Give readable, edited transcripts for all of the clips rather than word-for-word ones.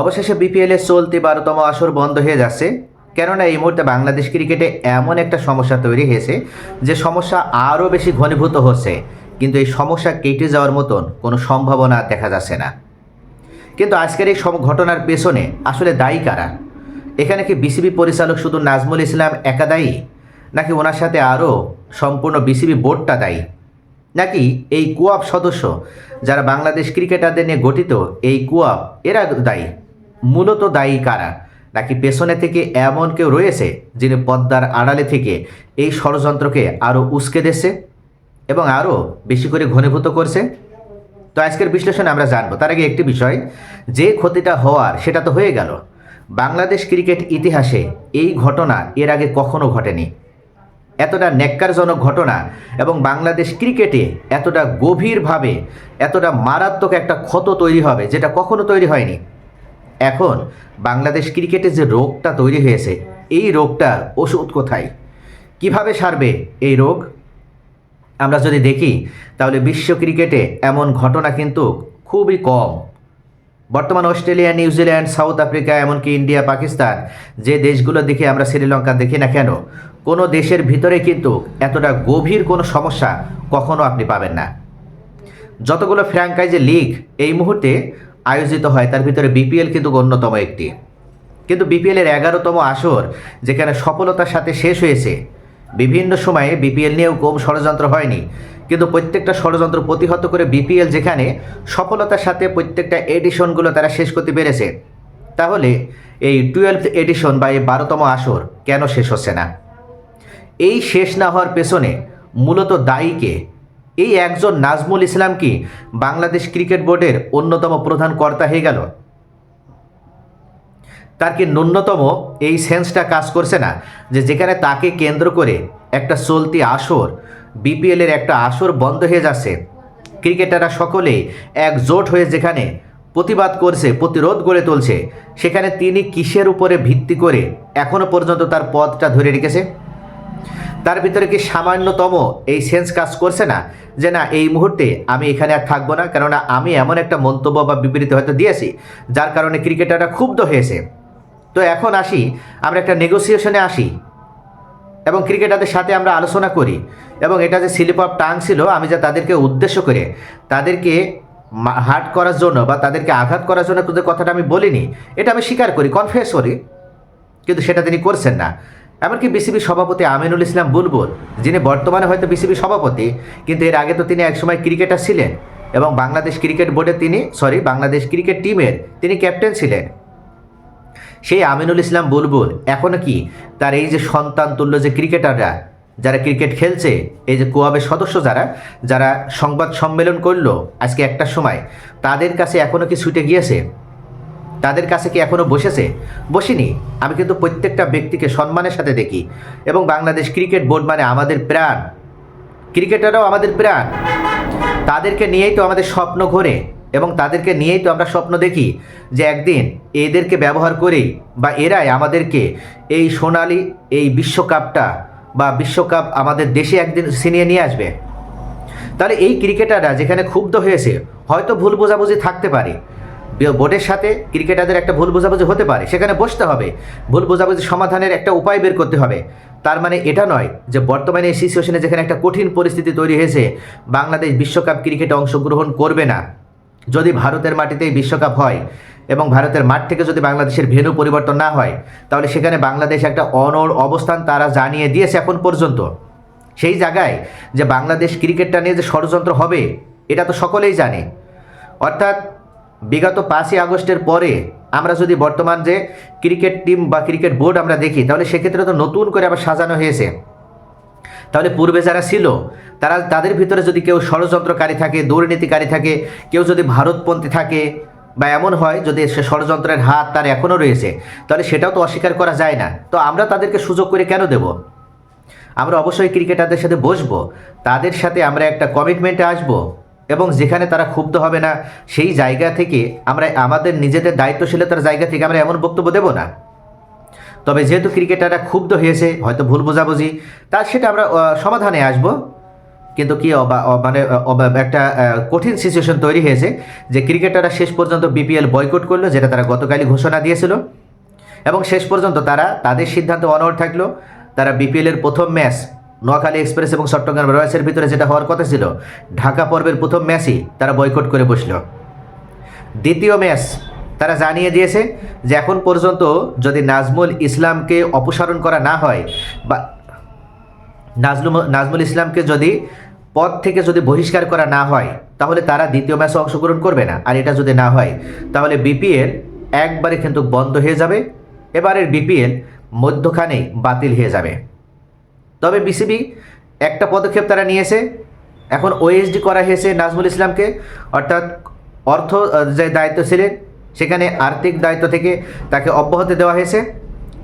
অবশেষে বিপিএলের চলতি 12তম আসর বন্ধ হয়ে যাচ্ছে, কেননা এই মুহূর্তে বাংলাদেশ ক্রিকেটে এমন একটা সমস্যা তৈরি হয়েছে যে সমস্যা আরও বেশি ঘনীভূত হচ্ছে, কিন্তু এই সমস্যা কেটে যাওয়ার মতন কোনো সম্ভাবনা দেখা যাচ্ছে না। কিন্তু আজকের এই ঘটনার পেছনে আসলে দায়ী কারা? এখানে কি বিসিবি পরিচালক শুধু নাজমুল ইসলাম একা দায়ী, নাকি ওনার সাথে আরও সম্পূর্ণ বিসিবি বোর্ডটা দায়ী, নাকি এই কুয়াব সদস্য যারা বাংলাদেশ ক্রিকেটারদের নিয়ে গঠিত এই কুয়াব এরা দায়ী? মূলত দায়ী কারা? নাকি পেছনে থেকে এমন কেউ রয়েছে যিনি পদ্মার আড়ালে থেকে এই ষড়যন্ত্রকে আরও উস্কে দিচ্ছে এবং আরও বেশি করে ঘনীভূত করছে? তো আজকের বিশ্লেষণে আমরা জানবো। তার আগে একটি বিষয়, যে ক্ষতিটা হওয়ার সেটা তো হয়ে গেল। বাংলাদেশ ক্রিকেট ইতিহাসে এই ঘটনা এর আগে কখনো ঘটেনি। এতটা ন্যাক্কারজনক ঘটনা এবং বাংলাদেশ ক্রিকেটে এতটা গভীরভাবে এতটা মারাত্মক একটা ক্ষত তৈরি হবে যেটা কখনো তৈরি হয়নি। এখন বাংলাদেশ ক্রিকেটে যে রোগটা তৈরি হয়েছে, এই রোগটার ওষুধ কোথায়? কিভাবে সারবে এই রোগ? আমরা যদি দেখি তাহলে বিশ্ব ক্রিকেটে এমন ঘটনা কিন্তু খুবই কম। বর্তমান অস্ট্রেলিয়া, নিউজিল্যান্ড, সাউথ আফ্রিকা, এমনকি ইন্ডিয়া, পাকিস্তান, যে দেশগুলো দেখি আমরা, শ্রীলঙ্কা দেখি না কেন, কোনো দেশের ভিতরে কিন্তু এতটা গভীর কোনো সমস্যা কখনো আপনি পাবেন না। যতগুলো ফ্র্যাঞ্চাইজি লিগ এই মুহূর্তে আয়োজিত হয় তার ভিতরে বিপিএল কিন্তু অন্যতম একটি। কিন্তু বিপিএলের 11তম আসর যেখানে সফলতার সাথে শেষ হয়েছে, বিভিন্ন সময়ে বিপিএল নিয়েও কম ষড়যন্ত্র হয়নি, কিন্তু প্রত্যেকটা ষড়যন্ত্র প্রতিহত করে বিপিএল যেখানে সফলতার সাথে প্রত্যেকটা এডিশনগুলো তারা শেষ করতে পেরেছে, তাহলে এই 12th এডিশন বা এই 12তম আসর কেন শেষ হচ্ছে না? এই শেষ না হওয়ার পেছনে মূলত দায়ী কে? এই একজন নাজমুল ইসলাম কি বাংলাদেশ ক্রিকেট বোর্ডের অন্যতম প্রধান কর্তা হয়ে গেল? তার কি ন্যূনতম এই সেন্সটা কাজ করছে না যে যেখানে তাকে কেন্দ্র করে একটা চলতি আসর, বিপিএলের একটা আসর বন্ধ হয়ে যাচ্ছে, ক্রিকেটাররা সকলেই একজোট হয়ে যেখানে প্রতিবাদ করছে, প্রতিরোধ গড়ে তুলছে, সেখানে তিনি কিসের উপরে ভিত্তি করে এখনো পর্যন্ত তার পদটা ধরে রেখেছে? তার ভিতরে কি সামান্যতম এই সেন্স কাজ করছে না যে না, এই মুহূর্তে আমি এখানে আর থাকবো না, কেননা আমি এমন একটা মন্তব্য বা বিবৃতি হয়তো দিয়েছি যার কারণে ক্রিকেটাররা ক্ষুব্ধ হয়েছে। তো এখন আসি, আমরা একটা নেগোসিয়েশনে আসি এবং ক্রিকেটারদের সাথে আমরা আলোচনা করি, এবং এটা যে স্লিপ অফ টাং ছিল, আমি যা তাদেরকে উদ্দেশ্য করে তাদেরকে হার্ট করার জন্য বা তাদেরকে আঘাত করার জন্য কিন্তু কথাটা আমি বলিনি, এটা আমি স্বীকার করি, কনফেস করি, কিন্তু সেটা তিনি করছেন না। এমনকি বিসিবি সভাপতি আমিনুল ইসলাম বুলবুল, যিনি বর্তমানে হয়তো বিসিবি সভাপতি, কিন্তু এর আগে তো তিনি একসময় ক্রিকেটার ছিলেন এবং বাংলাদেশ ক্রিকেট বোর্ডে বাংলাদেশ ক্রিকেট টিমের তিনি ক্যাপ্টেন ছিলেন। সেই আমিনুল ইসলাম বুলবুল এখনও কি তার এই যে সন্তান তুল্য যে ক্রিকেটাররা যারা ক্রিকেট খেলছে, এই যে কোয়াবের সদস্য যারা যারা সংবাদ সম্মেলন করলো আজকে একটার সময়, তাদের কাছে এখনও কি ছুটে গিয়েছে? তাদের কাছে কি এখনও বসেছে? বসেনি। আমি কিন্তু প্রত্যেকটা ব্যক্তিকে সম্মানের সাথে দেখি, এবং বাংলাদেশ ক্রিকেট বোর্ড মানে আমাদের প্রাণ, ক্রিকেটাররাও আমাদের প্রাণ, তাদেরকে নিয়েই তো আমাদের স্বপ্ন ঘোরে এবং তাদেরকে নিয়েই তো আমরা স্বপ্ন দেখি যে একদিন এদেরকে ব্যবহার করেই বা এরাই আমাদেরকে এই সোনালি এই বিশ্বকাপটা বা বিশ্বকাপ আমাদের দেশে একদিন ছিনিয়ে নিয়ে আসবে। তাহলে এই ক্রিকেটাররা যেখানে ক্ষুব্ধ হয়েছে, হয়তো ভুল বোঝাবুঝি থাকতে পারে, বোর্ডের সাথে ক্রিকেটারদের একটা ভুল বোঝাবুঝি হতে পারে, সেখানে বসতে হবে, ভুল বোঝাবুঝি সমাধানের একটা উপায় বের করতে হবে। তার মানে এটা নয় যে বর্তমানে এই সিচুয়েশনে যেখানে একটা কঠিন পরিস্থিতি তৈরি হয়েছে, বাংলাদেশ বিশ্বকাপ ক্রিকেটে অংশগ্রহণ করবে না। যদি ভারতের মাটিতেই বিশ্বকাপ হয় এবং ভারতের মাঠ থেকে যদি বাংলাদেশের ভেন্যু পরিবর্তন না হয়, তাহলে সেখানে বাংলাদেশ একটা অনড় অবস্থান তারা জানিয়ে দিয়েছে এখন পর্যন্ত। সেই জায়গায় যে বাংলাদেশ ক্রিকেটটা নিয়ে যে ষড়যন্ত্র হবে, এটা তো সকলেই জানে। অর্থাৎ বিগত 5ই আগস্টের পরে আমরা যদি বর্তমান যে ক্রিকেট টিম বা ক্রিকেট বোর্ড আমরা দেখি, তাহলে সেক্ষেত্রে তো নতুন করে আবার সাজানো হয়েছে। তাহলে পূর্বে যারা ছিল তাদের ভিতরে যদি কেউ ষড়যন্ত্রকারী থাকে, দুর্নীতিকারী থাকে, কেউ যদি ভারতপন্থী থাকে বা এমন হয় যদি সে ষড়যন্ত্রের হাত তার এখনও রয়েছে, তাহলে সেটাও তো অস্বীকার করা যায় না। তো আমরা তাদেরকে সুযোগ করে কেন দেব? আমরা অবশ্যই ক্রিকেটারদের সাথে বসবো, তাদের সাথে আমরা একটা কমিটমেন্টে আসবো, এবং যেখানে তারা ক্ষুব্ধ হবে না সেই জায়গা থেকে আমরা আমাদের নিজেদের দায়িত্বশীলতার জায়গা থেকে আমরা এমন বক্তব্য দেব না। তবে যেহেতু ক্রিকেটাররা ক্ষুব্ধ হয়েছে, হয়তো ভুল বোঝাবুঝি, তার সেটা আমরা সমাধানে আসব, কিন্তু কি একটা কঠিন সিচুয়েশন তৈরি হয়েছে যে ক্রিকেটাররা শেষ পর্যন্ত বিপিএল বয়কট করলো, যেটা তারা গতকালই ঘোষণা দিয়েছিল। এবং শেষ পর্যন্ত তারা তাদের সিদ্ধান্ত অনড় থাকলো। তারা বিপিএলের প্রথম ম্যাচ নোয়াখালী এক্সপ্রেস এবং চট্টগ্রাম রয়্যালসের ভিতরে যেটা হওয়ার কথা ছিল, ঢাকা পর্বের প্রথম ম্যাচই তারা বয়কট করে বসলো। দ্বিতীয় ম্যাচ তারা জানিয়ে দিয়েছে যে এখন পর্যন্ত যদি নাজমুল ইসলামকে অপসারণ করা না হয় বা নাজমুল ইসলামকে যদি পদ থেকে যদি বহিষ্কার করা না হয়, তাহলে তারা দ্বিতীয় ম্যাচে অংশগ্রহণ করবে না। আর এটা যদি না হয় তাহলে বিপিএল একবারে কিন্তু বন্ধ হয়ে যাবে। এবারের বিপিএল মধ্যখানেই বাতিল হয়ে যাবে। তবে বিসিবি একটা পদক্ষেপ তারা নিয়েছে, এখন ওএসডি করা হয়েছে নাজমুল ইসলামকে, অর্থাৎ অর্থ যে দায়িত্ব ছিলেন সেখানে আর্থিক দায়িত্ব থেকে তাকে অব্যাহতি দেওয়া হয়েছে।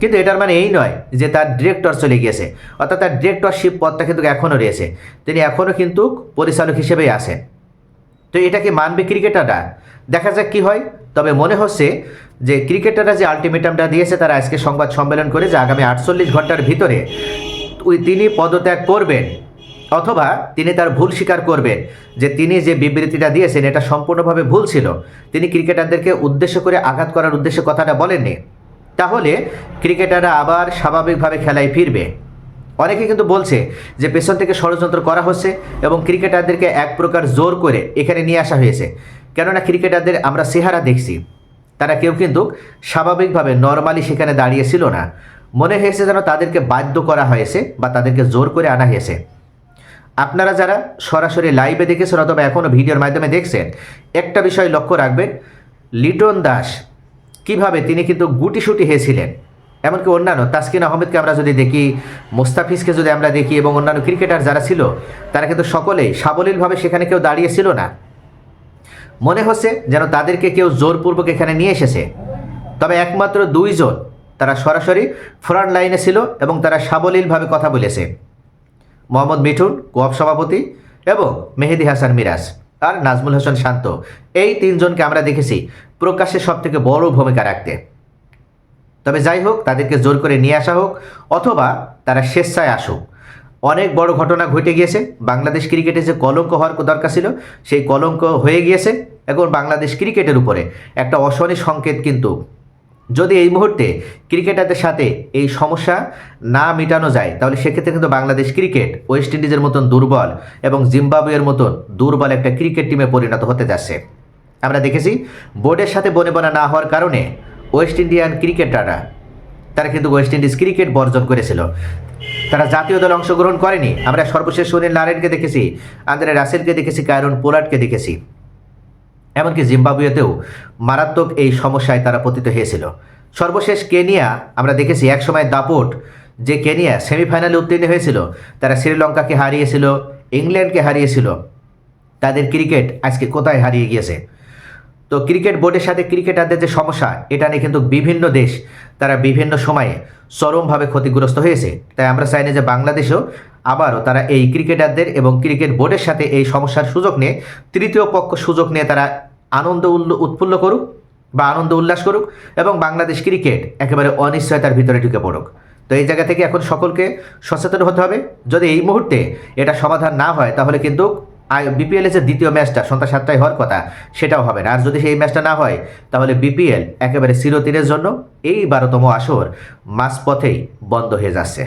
কিন্তু এটার মানে এই নয় যে তার ডিরেক্টর চলে গিয়েছে, অর্থাৎ তার ডিরেক্টরশিপ পদটা কিন্তু এখনও রয়েছে, তিনি এখনও কিন্তু পরিচালক হিসেবেই আছেন। তো এটাকে মানবে ক্রিকেটাররা, দেখা যাক কী হয়। তবে মনে হচ্ছে যে ক্রিকেটাররা যে আলটিমেটামটা দিয়েছে, তারা আজকে সংবাদ সম্মেলন করে যে আগামী 48 ঘন্টার ভিতরে তিনি পদত্যাগ করবেন অথবা তিনি তার ভুল স্বীকার করবেন যে তিনি যে বিবৃতিটা দিয়েছেন এটা সম্পূর্ণভাবে ভুল ছিল, তিনি ক্রিকেটারদেরকে উদ্দেশ্য করে আঘাত করার উদ্দেশ্যে কথাটা বলেননি, তাহলে ক্রিকেটাররা আবার স্বাভাবিকভাবে খেলায় ফিরবে। অনেকে কিন্তু বলছে যে পেছন থেকে ষড়যন্ত্র করা হচ্ছে এবং ক্রিকেটারদেরকে এক প্রকার জোর করে এখানে নিয়ে আসা হয়েছে। কেননা ক্রিকেটারদের আমরা চেহারা দেখছি, তারা কেউ কিন্তু স্বাভাবিকভাবে নর্মালি সেখানে দাঁড়িয়েছিল না, মনে হয়েছে যেন তাদেরকে বাধ্য করা হয়েছে বা তাদেরকে জোর করে আনা হয়েছে। আপনারা যারা সরাসরি লাইভে দেখেছেন অথবা এখনও ভিডিওর মাধ্যমে দেখছেন, একটা বিষয় লক্ষ্য রাখবেন, লিটন দাস কিভাবে তিনি কিন্তু গুটিসুটি হয়েছিলেন। এমনকি অন্যান্য তাসকিন আহমেদকে আমরা যদি দেখি, মোস্তাফিজকে যদি আমরা দেখি এবং অন্যান্য ক্রিকেটার যারা ছিল, তারা কিন্তু সকলেই সাবলীলভাবে সেখানে কেউ দাঁড়িয়েছিল না, মনে হচ্ছে যেন তাদেরকে কেউ জোরপূর্বক এখানে নিয়ে এসেছে। তবে একমাত্র দুইজন তারা সরাসরি ফ্রন্ট লাইনে ছিল এবং তারা সাবলীলভাবে কথা বলেছে, মোহাম্মদ মিঠুন কোঅপ সভাপতি এবং মেহেদী হাসান মিরাজ আর নাজমুল হোসেন শান্ত, এই তিনজনকে আমরা দেখেছি প্রকাশ্যে সবথেকে বড় ভূমিকা রাখতে। তবে যাই হোক, তাদেরকে জোর করে নিয়ে আসা হোক অথবা তারা স্বেচ্ছায় আসুক, অনেক বড় ঘটনা ঘটে গিয়েছে। বাংলাদেশ ক্রিকেটে যে কলঙ্ক হওয়ার দরকার ছিল সেই কলঙ্ক হয়ে গিয়েছে। এখন বাংলাদেশ ক্রিকেটের উপরে একটা অশনি সংকেত, কিন্তু যদি এই মুহূর্তে ক্রিকেটারদের সাথে এই সমস্যা না মেটানো যায়, তাহলে সেক্ষেত্রে কিন্তু বাংলাদেশ ক্রিকেট ওয়েস্ট ইন্ডিজের মতন দুর্বল এবং জিম্বাবুয়ের মতন দুর্বল একটা ক্রিকেট টিমে পরিণত হতে যাচ্ছে। আমরা দেখেছি বোর্ডের সাথে বনেবনা না হওয়ার কারণে ওয়েস্ট ইন্ডিয়ান ক্রিকেটাররা তারা কিন্তু ওয়েস্ট ইন্ডিজ ক্রিকেট বর্জন করেছিল, তারা জাতীয় দলে অংশগ্রহণ করেনি। আমরা সর্বশেষ সুনীল নারায়ণকে দেখেছি, আন্দ্রে রাসেলকে দেখেছি, কায়রন পোলার্ডকে দেখেছি, এমনকি জিম্বাবুয়েতেও মারাত্মক এই সমস্যায় তারা পতিত হয়েছিল। সর্বশেষ কেনিয়া আমরা দেখেছি, একসময় দাপট যে কেনিয়া সেমিফাইনালে উত্তীর্ণ হয়েছিল, তারা শ্রীলঙ্কাকে হারিয়েছিল, ইংল্যান্ডকে হারিয়েছিল, তাদের ক্রিকেট আজকে কোথায় হারিয়ে গিয়েছে। তো ক্রিকেট বোর্ডের সাথে ক্রিকেটারদের যে সমস্যা, এটা নিয়ে কিন্তু বিভিন্ন দেশ তারা বিভিন্ন সময়ে চরমভাবে ক্ষতিগ্রস্ত হয়েছে। তাই আমরা চাই না যে বাংলাদেশেও আবারও তারা এই ক্রিকেটারদের এবং ক্রিকেট বোর্ডের সাথে এই সমস্যার সুযোগ নিয়ে, তৃতীয় পক্ষ সুযোগ নিয়ে তারা আনন্দ উৎফুল্ল করুক বা আনন্দ উল্লাস করুক এবং বাংলাদেশ ক্রিকেট একেবারে অনিশ্চয়তার ভিতরে ঢুকে পড়ুক। তো এই জায়গা থেকে এখন সকলকে সচেতন হতে হবে। যদি এই মুহূর্তে এটা সমাধান না হয়, তাহলে কিন্তু বিপিএল যে দ্বিতীয় ম্যাচটা সন্ধ্যা 7টায় হওয়ার কথা, সেটাও হবে না। আর যদি সেই ম্যাচটা না হয়, তাহলে বিপিএল একেবারে চিরদিনের জন্য এই 12তম আসর মাঝপথেই বন্ধ হয়ে যাচ্ছে।